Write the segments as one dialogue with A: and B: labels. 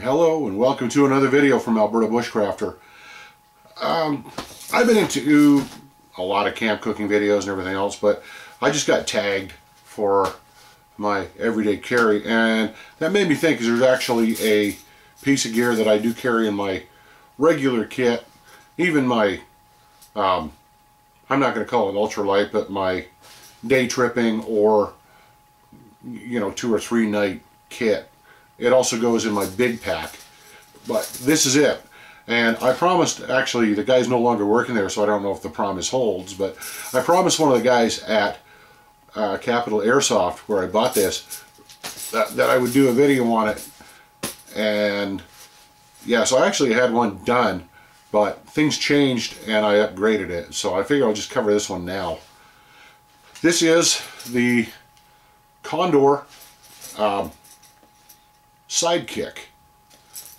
A: Hello and welcome to another video from Alberta Bushcrafter. I've been into a lot of camp cooking videos and everything else, but I just got tagged for my everyday carry, and that made me think, there's actually a piece of gear that I do carry in my regular kit, even my, I'm not going to call it ultralight, but my day tripping or, you know, 2 or 3 night kit. It also goes in my big pack, but this is it. And I promised, actually, the guy's no longer working there, so I don't know if the promise holds, but I promised one of the guys at Capital Airsoft, where I bought this, that I would do a video on it. And yeah, so I actually had one done, but things changed and I upgraded it, so I figure I'll just cover this one now. This is the Condor Sidekick.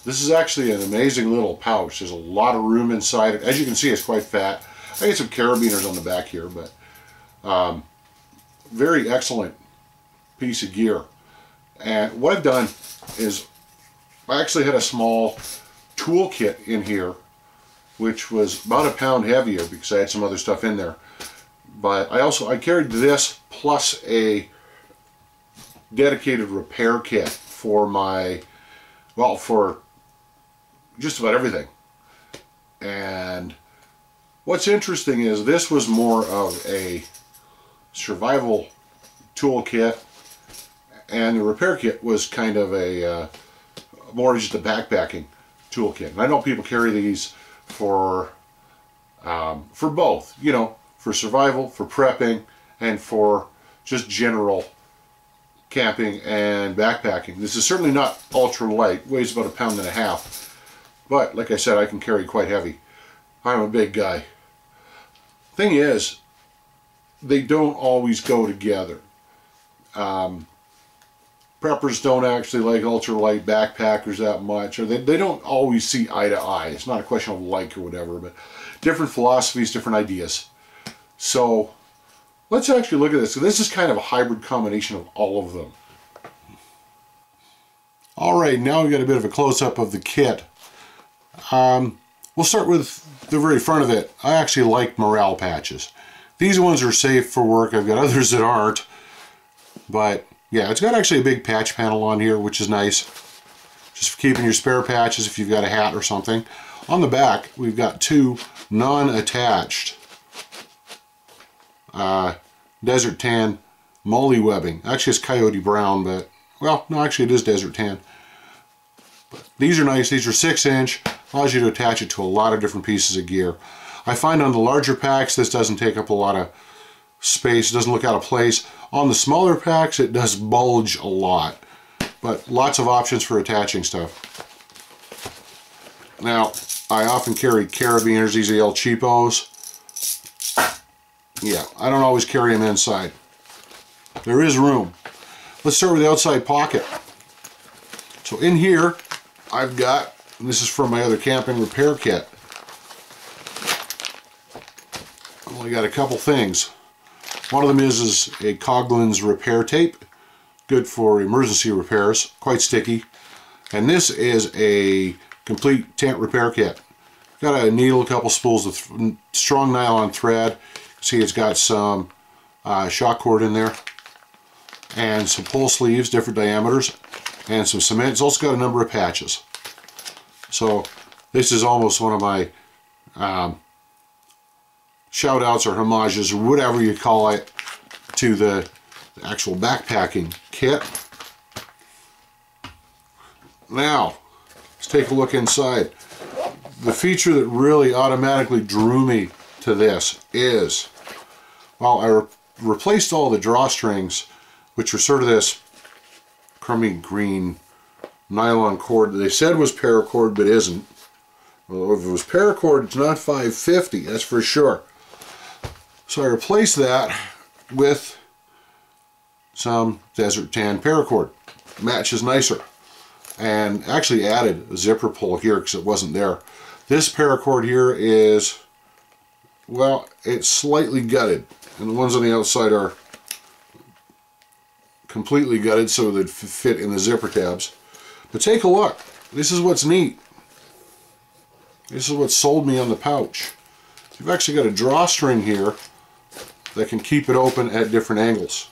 A: This is actually an amazing little pouch. There's a lot of room inside it. As you can see, it's quite fat. I get some carabiners on the back here, but very excellent piece of gear. And what I've done is I actually had a small toolkit in here, which was about a pound heavier because I had some other stuff in there. But I carried this plus a dedicated repair kit for my, well, for just about everything. And what's interesting is this was more of a survival toolkit, and the repair kit was kind of a more just a backpacking toolkit. And I know people carry these for both, you know, for survival, for prepping, and for just general camping and backpacking. This is certainly not ultra light, weighs about 1.5 pounds, but like I said, I can carry quite heavy. I'm a big guy. Thing is, they don't always go together. Preppers don't actually like ultralight backpackers that much, or they don't always see eye to eye. It's not a question of like or whatever, but different philosophies, different ideas. So let's actually look at this. So this is kind of a hybrid combination of all of them. Alright, now we got a bit of a close-up of the kit. We'll start with the very front of it. I actually like morale patches. These ones are safe for work. I've got others that aren't. But yeah, it's got actually a big patch panel on here, which is nice. Just for keeping your spare patches if you've got a hat or something. On the back, we've got 2 non-attached desert tan mully webbing. Actually, it's coyote brown, but, well, no, actually it is desert tan. But these are nice. These are 6-inch. Allows you to attach it to a lot of different pieces of gear. I find on the larger packs, this doesn't take up a lot of space. It doesn't look out of place. On the smaller packs, it does bulge a lot. But lots of options for attaching stuff. Now, I often carry carabiners. These are El Cheapos. Yeah, I don't always carry them inside. There is room. Let's start with the outside pocket. So in here, I've got, and this is from my other camping repair kit, I've only got a couple things. One of them is a Coughlin's repair tape, good for emergency repairs, quite sticky. And this is a complete tent repair kit. Got a needle, a couple spools of strong nylon thread. See, it's got some shock cord in there, and some pull sleeves, different diameters, and some cement. It's also got a number of patches. So this is almost one of my shout outs or homages, or whatever you call it, to the actual backpacking kit. Now, let's take a look inside. The feature that really automatically drew me to this is, well, I replaced all the drawstrings, which are sort of this crummy green nylon cord that they said was paracord but isn't. Well, if it was paracord, it's not 550, that's for sure. So I replaced that with some desert tan paracord. Matches nicer. And actually added a zipper pull here because it wasn't there. This paracord here is, well, it's slightly gutted, and the ones on the outside are completely gutted so they'd fit in the zipper tabs. But take a look. this is what's neat. This is what sold me on the pouch. You've actually got a drawstring here that can keep it open at different angles.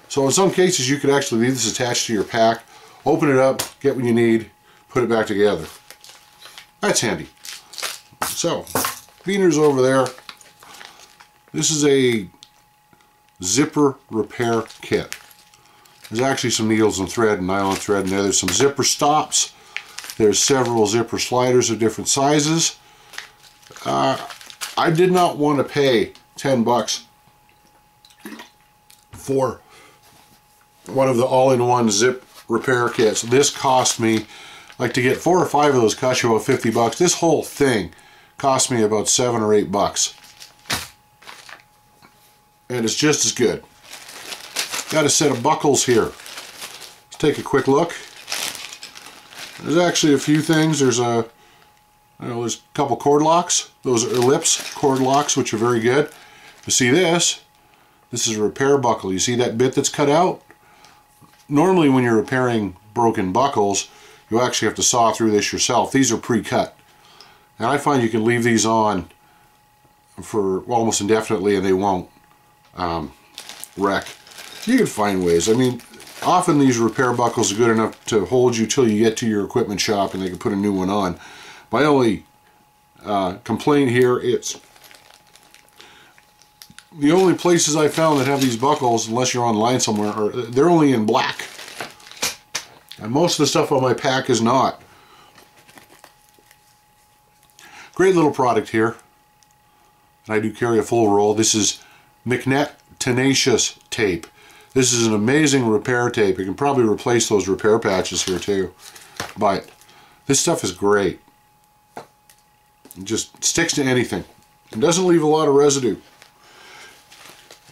A: So in some cases you could actually leave this attached to your pack, open it up, get what you need, put it back together. That's handy. So, beaners over there. This is a zipper repair kit. There's actually some needles and thread and nylon thread in there. There's some zipper stops. There's several zipper sliders of different sizes. I did not want to pay 10 bucks for one of the all-in-one zip repair kits. This cost me, like, to get 4 or 5 of those cost you about 50 bucks. This whole thing cost me about 7 or 8 bucks. And it's just as good. Got a set of buckles here. Let's take a quick look. There's actually a few things. There's a couple cord locks. Those are ellipse cord locks, which are very good. You see this? This is a repair buckle. You see that bit that's cut out? Normally when you're repairing broken buckles, you actually have to saw through this yourself. These are pre-cut. And I find you can leave these on for almost indefinitely and they won't wreck. You can find ways. I mean, often these repair buckles are good enough to hold you till you get to your equipment shop and they can put a new one on. My only complaint here, it's the only places I found that have these buckles, unless you're online somewhere, they're only in black. And most of the stuff on my pack is not. Great little product here. And I do carry a full roll. This is McNett Tenacious tape. This is an amazing repair tape. You can probably replace those repair patches here too. But this stuff is great. It just sticks to anything. It doesn't leave a lot of residue.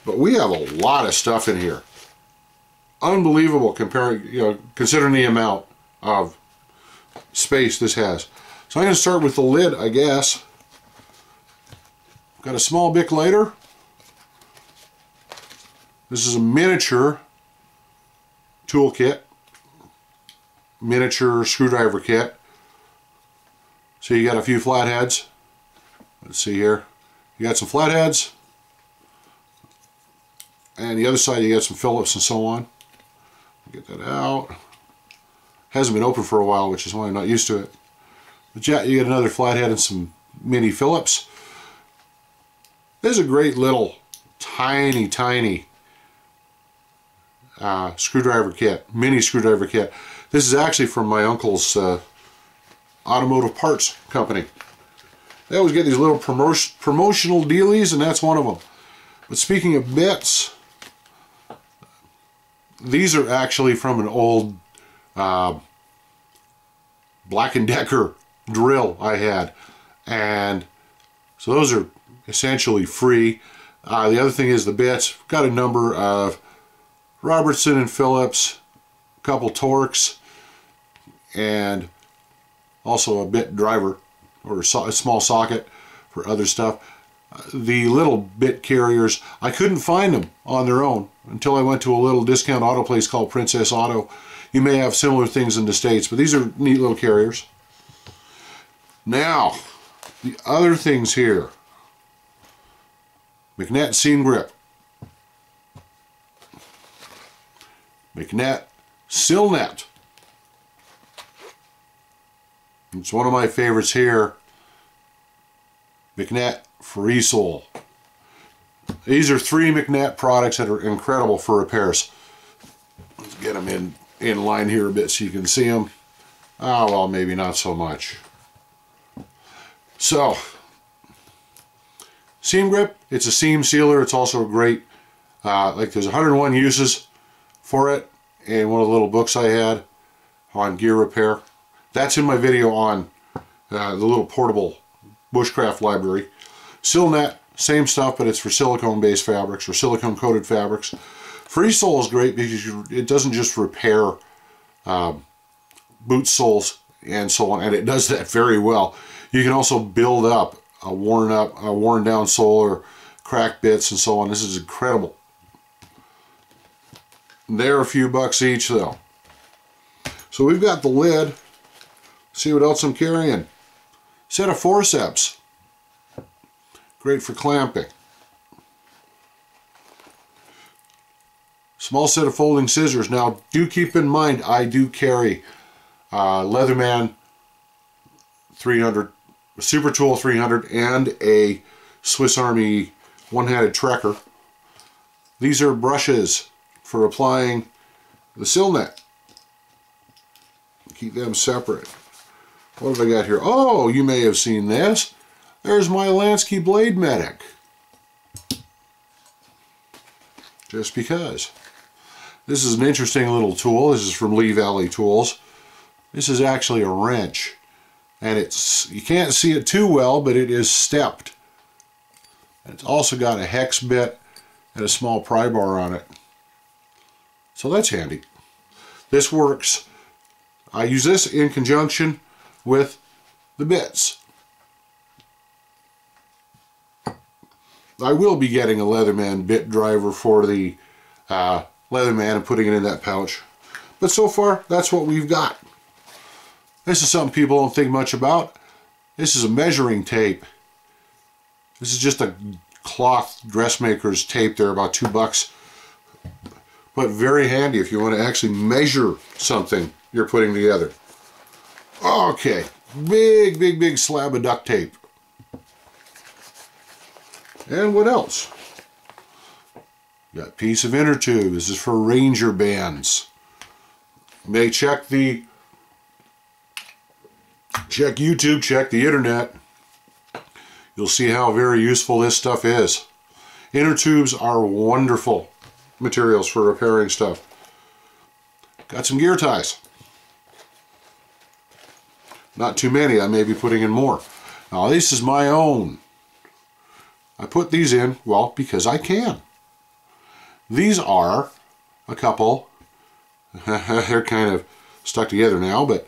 A: But we have a lot of stuff in here. Unbelievable comparing, considering the amount of space this has. So I'm going to start with the lid, I guess. Got a small Bic lighter. This is a miniature tool kit, miniature screwdriver kit. So you got a few flatheads. Let's see here. You got some flatheads. And the other side you got some Phillips and so on. Get that out. Hasn't been open for a while, which is why I'm not used to it. But yeah, you get another flathead and some mini Phillips. This is a great little tiny screwdriver kit, mini screwdriver kit. This is actually from my uncle's automotive parts company. They always get these little promotional dealies, and that's one of them. But speaking of bits, these are actually from an old Black & Decker drill I had, and so those are essentially free. The other thing is the bits. Got a number of Robertson and Phillips, a couple Torx, and also a bit driver or a small socket for other stuff. The little bit carriers, I couldn't find them on their own until I went to a little discount auto place called Princess Auto. You may have similar things in the States, but these are neat little carriers. Now, the other things here. McNett Seam Grip. McNett Sealants. It's one of my favorites here. McNett Free Sole. These are 3 McNett products that are incredible for repairs. Let's get them in line here a bit so you can see them. Oh, well, maybe not so much. So, Seam Grip, it's a seam sealer. It's also a great, there's 101 uses for it in one of the little books I had on gear repair. That's in my video on the little portable bushcraft library. Sealants, same stuff, but it's for silicone-based fabrics or silicone-coated fabrics. Free Sole is great because it doesn't just repair boot soles and so on, and it does that very well. You can also build up a worn down sole or cracked bits and so on. This is incredible. They're a few bucks each though. So we've got the lid. See what else I'm carrying. Set of forceps. Great for clamping. Small set of folding scissors. Now, do keep in mind, I do carry Leatherman 300, Super Tool 300, and a Swiss Army one-handed trekker. These are brushes for applying the sill net. Keep them separate. What have I got here? Oh, you may have seen this. There's my Lansky Blade Medic. Just because. This is an interesting little tool. This is from Lee Valley Tools. This is actually a wrench. And you can't see it too well, but it is stepped. It's also got a hex bit and a small pry bar on it. So that's handy. This works. I use this in conjunction with the bits. I will be getting a Leatherman bit driver for the Leatherman and putting it in that pouch. But so far, that's what we've got. This is something people don't think much about. This is a measuring tape. This is just a cloth dressmaker's tape. They're about $2. But very handy if you want to actually measure something you're putting together. Okay, big slab of duct tape. And what else? Got a piece of inner tube. This is for Ranger bands. You may check YouTube, check the internet. You'll see how very useful this stuff is. Inner tubes are wonderful materials for repairing stuff. Got some gear ties. Not too many. I may be putting in more. Now this is my own. I put these in, well, because I can. These are a couple, they're kind of stuck together now, but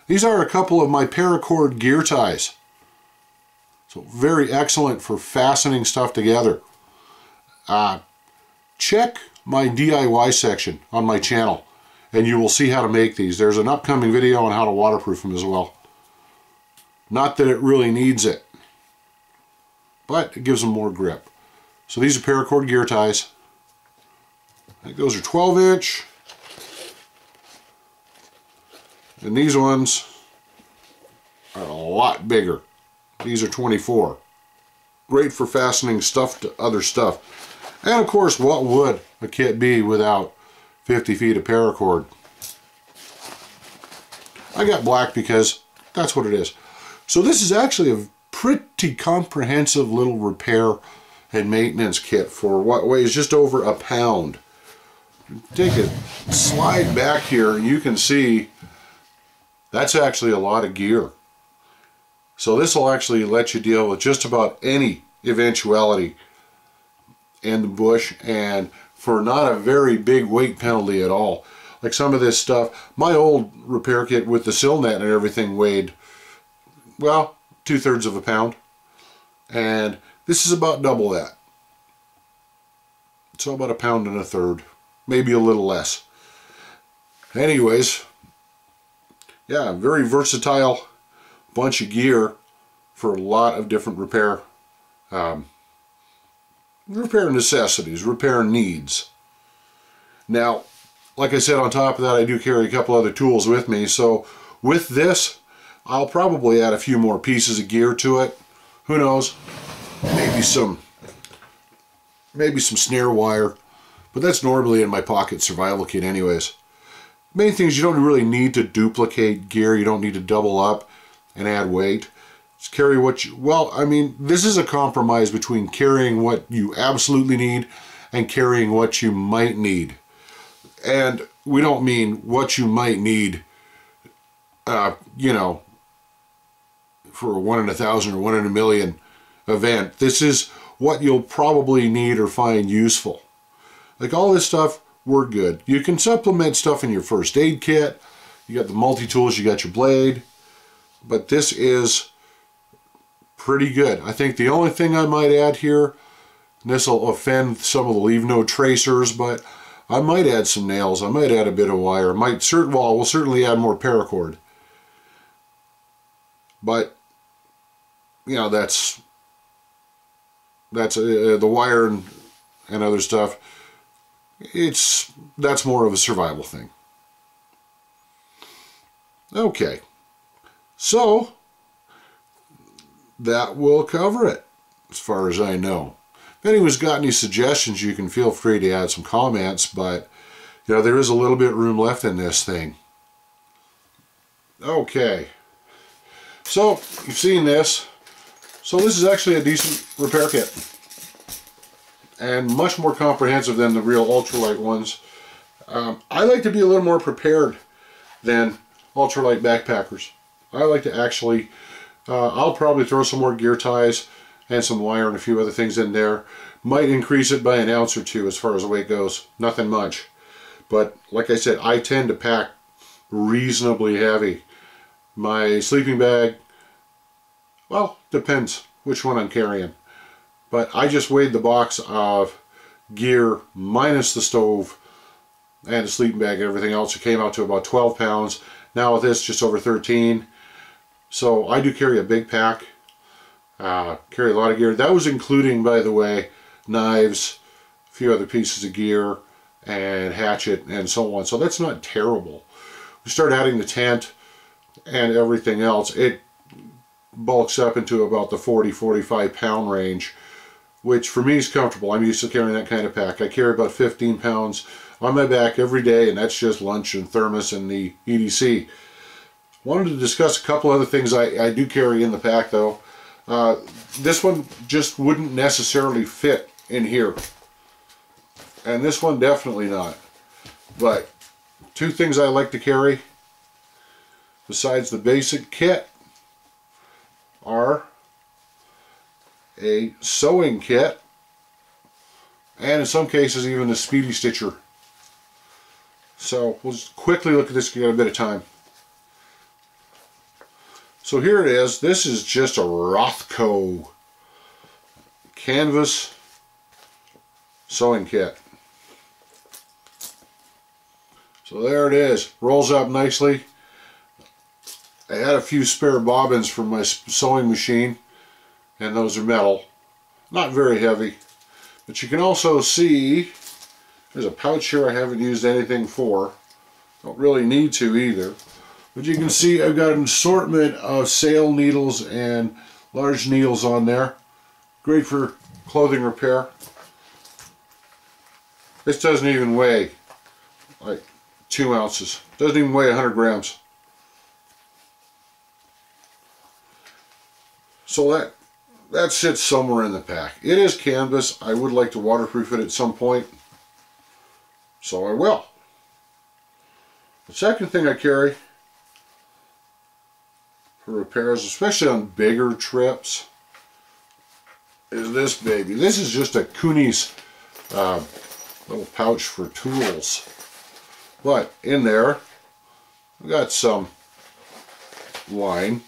A: these are a couple of my paracord gear ties. So very excellent for fastening stuff together. Check my DIY section on my channel and you will see how to make these. There's an upcoming video on how to waterproof them as well. Not that it really needs it, but it gives them more grip. So these are paracord gear ties. I think those are 12-inch. And these ones are a lot bigger. These are 24. Great for fastening stuff to other stuff. And of course, what would a kit be without 50 feet of paracord? I got black because that's what it is. So this is actually a pretty comprehensive little repair and maintenance kit for what weighs just over a pound. Take a slide back here and you can see that's actually a lot of gear. So this will actually let you deal with just about any eventuality in the bush and for not a very big weight penalty at all. Like some of this stuff, my old repair kit with the sill net and everything weighed, well, 2/3 of a pound. And this is about double that. So about 1.33 pounds, maybe a little less. Anyways, yeah, very versatile bunch of gear for a lot of different repair necessities, repair needs. Now, like I said, on top of that, I do carry a couple other tools with me. So with this, I'll probably add a few more pieces of gear to it. Who knows? Maybe some snare wire, but that's normally in my pocket survival kit anyways. Main thing is you don't really need to duplicate gear. You don't need to double up and add weight. Just carry what you, well, I mean, this is a compromise between carrying what you absolutely need and carrying what you might need. And we don't mean what you might need, you know, for a 1 in 1,000 or 1 in a million event. This is what you'll probably need or find useful. Like all this stuff, we're good. You can supplement stuff in your first aid kit. You got the multi-tools, you got your blade. But this is pretty good. I think the only thing I might add here, and this will offend some of the leave no tracers, but I might add some nails. I might add a bit of wire. We'll certainly add more paracord. But you know, that's the wire and other stuff. That's more of a survival thing. Okay, so that will cover it as far as I know. If anyone's got any suggestions, you can feel free to add some comments, but you know, there is a little bit of room left in this thing. Okay, so you've seen this. So this is actually a decent repair kit, and much more comprehensive than the real ultralight ones. I like to be a little more prepared than ultralight backpackers. I like to actually, I'll probably throw some more gear ties and some wire and a few other things in there. Might increase it by an ounce or two as far as the weight goes. Nothing much. But like I said, I tend to pack reasonably heavy. My sleeping bag, well, depends which one I'm carrying. But I just weighed the box of gear minus the stove and the sleeping bag and everything else. It came out to about 12 pounds. Now with this, just over 13. So I do carry a big pack. Carry a lot of gear. That was including, by the way, knives, a few other pieces of gear, and hatchet, and so on. So that's not terrible. We start adding the tent and everything else. It bulks up into about the 40-45 pound range, which for me is comfortable. I'm used to carrying that kind of pack. I carry about 15 pounds on my back every day, and that's just lunch and thermos and the EDC. Wanted to discuss a couple other things I do carry in the pack though. This one just wouldn't necessarily fit in here, and this one definitely not. But two things I like to carry besides the basic kit are a sewing kit, and in some cases even a Speedy stitcher. So we'll just quickly look at this, get a bit of time. So here it is. This is just a Rothko canvas sewing kit. So there it is. Rolls up nicely. I had a few spare bobbins from my sewing machine, and those are metal. Not very heavy. But you can also see there's a pouch here I haven't used anything for. Don't really need to either. But you can see I've got an assortment of sail needles and large needles on there. Great for clothing repair. This doesn't even weigh like 2 ounces. Doesn't even weigh 100 grams. So that sits somewhere in the pack. It is canvas. I would like to waterproof it at some point, so I will. The second thing I carry for repairs, especially on bigger trips, is this baby. This is just a Cooney's little pouch for tools. But in there, I've got some line.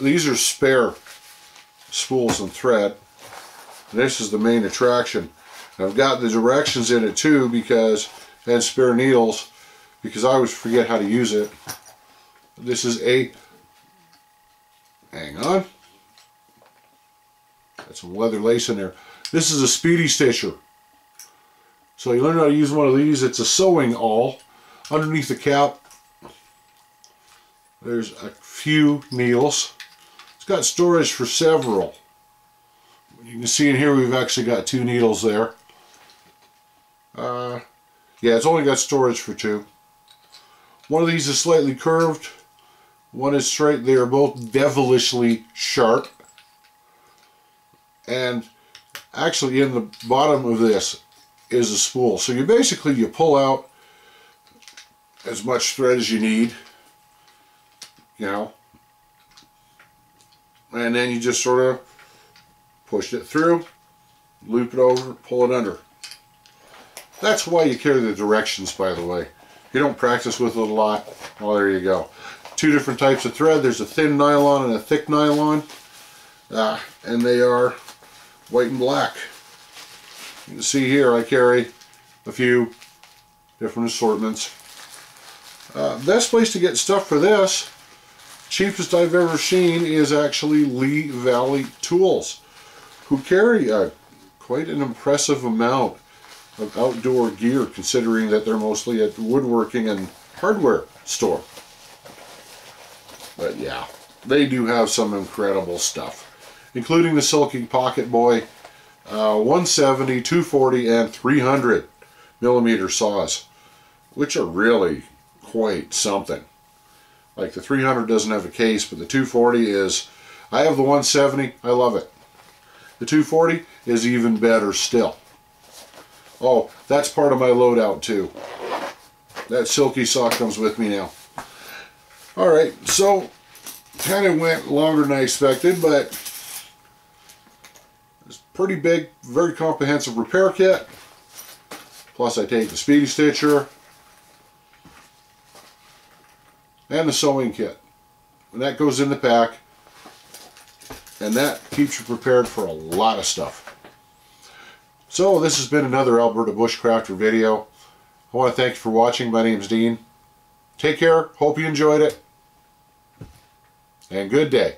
A: These are spare spools and thread. This is the main attraction. I've got the directions in it too, and spare needles, because I always forget how to use it. This is hang on, got some leather lace in there. This is a Speedy stitcher. So you learn how to use one of these. It's a sewing awl. Underneath the cap, there's a few needles. It's got storage for several. You can see in here we've actually got 2 needles there. Yeah, it's only got storage for 2. One of these is slightly curved. One is straight. They are both devilishly sharp. And actually in the bottom of this is a spool. So you pull out as much thread as you need, you know, and then you just sort of push it through, loop it over, pull it under. That's why you carry the directions, by the way. You don't practice with it a lot. Well, there you go. 2 different types of thread. There's a thin nylon and a thick nylon, and they are white and black. You can see here I carry a few different assortments. Best place to get stuff for this, cheapest I've ever seen is actually Lee Valley Tools, who carry quite an impressive amount of outdoor gear, considering that they're mostly a woodworking and hardware store. But yeah, they do have some incredible stuff, including the Silekick Pocket Boy, 170, 240, and 300 millimeter saws, which are really quite something. Like the 300 doesn't have a case, but the 240 is, I have the 170, I love it. The 240 is even better still. Oh, that's part of my loadout too. That silky saw comes with me now. Alright, so kind of went longer than I expected, but it's pretty big, very comprehensive repair kit. Plus I take the Speedy stitcher and the sewing kit. And that goes in the pack, and that keeps you prepared for a lot of stuff. So this has been another Alberta Bushcrafter video. I want to thank you for watching. My name's Dean. Take care, hope you enjoyed it, and good day.